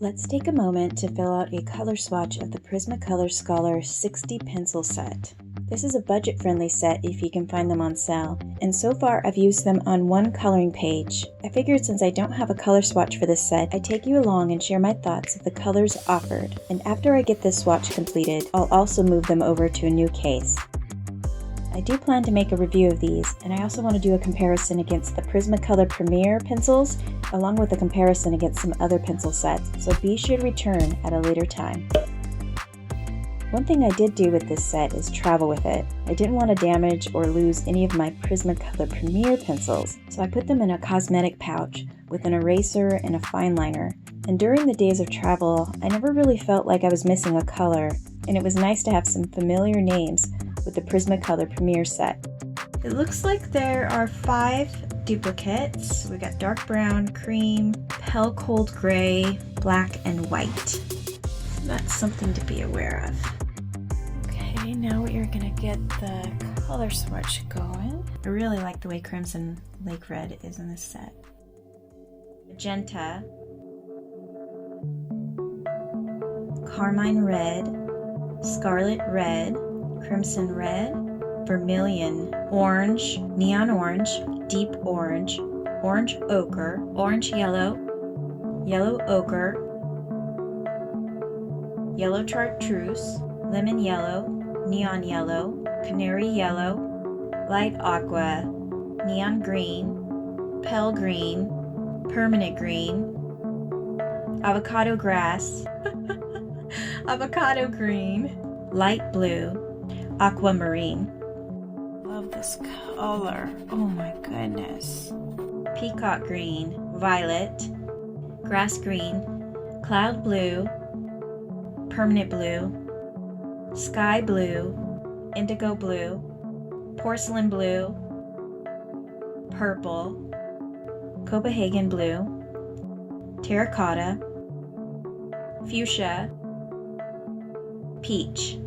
Let's take a moment to fill out a color swatch of the Prismacolor Scholar 60 pencil set. This is a budget-friendly set if you can find them on sale, and so far I've used them on one coloring page. I figured since I don't have a color swatch for this set, I'd take you along and share my thoughts of the colors offered, and after I get this swatch completed, I'll also move them over to a new case. I do plan to make a review of these, and I also want to do a comparison against the Prismacolor Premiere pencils, along with a comparison against some other pencil sets, so be sure to return at a later time. One thing I did do with this set is travel with it. I didn't want to damage or lose any of my Prismacolor Premiere pencils, so I put them in a cosmetic pouch with an eraser and a fine liner. And during the days of travel, I never really felt like I was missing a color, and it was nice to have some familiar names with the Prismacolor Premiere set. It looks like there are 5 duplicates. We got dark brown, cream, pale cold gray, black, and white. That's something to be aware of. Okay, now we are gonna get the color swatch going. I really like the way Crimson Lake Red is in this set. Magenta, Carmine Red, Scarlet Red, Crimson Red, Vermilion, Orange, Neon Orange, Deep Orange, Orange Ochre, Orange Yellow, Yellow Ochre, Yellow Chartreuse, Lemon Yellow, Neon Yellow, Canary Yellow, Light Aqua, Neon Green, Pale Green, Permanent Green, Avocado Grass, Avocado Green, Light Blue, Aquamarine. Love this color. Oh my goodness. Peacock Green, Violet, Grass Green, Cloud Blue, Permanent Blue, Sky Blue, Indigo Blue, Porcelain Blue, Purple, Copenhagen Blue, Terracotta, Fuchsia, Peach.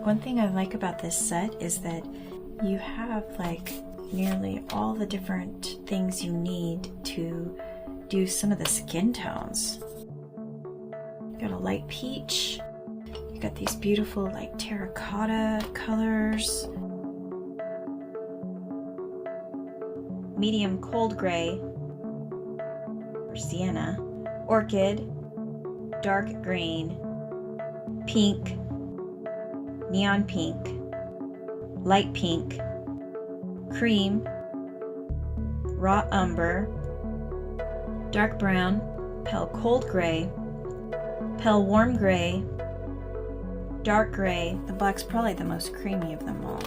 One thing I like about this set is that you have like nearly all the different things you need to do some of the skin tones. You got a light peach, you got these beautiful like terracotta colors, medium cold gray or sienna, orchid, dark green, pink, neon pink, light pink, cream, raw umber, dark brown, pale cold gray, pale warm gray, dark gray. The black's probably the most creamy of them all.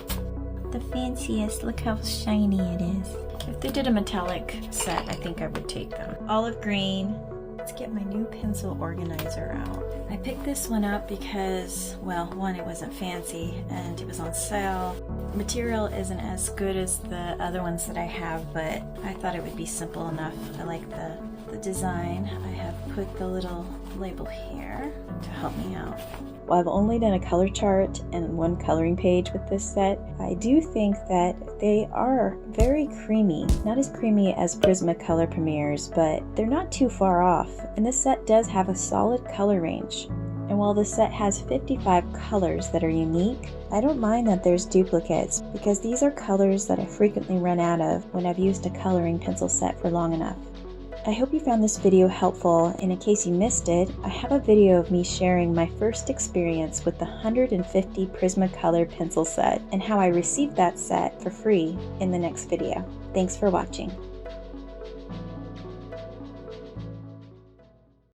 The fanciest, look how shiny it is. If they did a metallic set, I think I would take them. Olive green. Let's get my new pencil organizer out. I picked this one up because, well, one, it wasn't fancy and it was on sale. The material isn't as good as the other ones that I have, but I thought it would be simple enough. I like the design. I have put the little label here to help me out. While I've only done a color chart and one coloring page with this set, I do think that they are very creamy. Not as creamy as Prismacolor Premieres, but they're not too far off. And this set does have a solid color range. And while the set has 55 colors that are unique, I don't mind that there's duplicates because these are colors that I frequently run out of when I've used a coloring pencil set for long enough. I hope you found this video helpful, and in case you missed it, I have a video of me sharing my first experience with the 150 Prismacolor pencil set and how I received that set for free in the next video. Thanks for watching.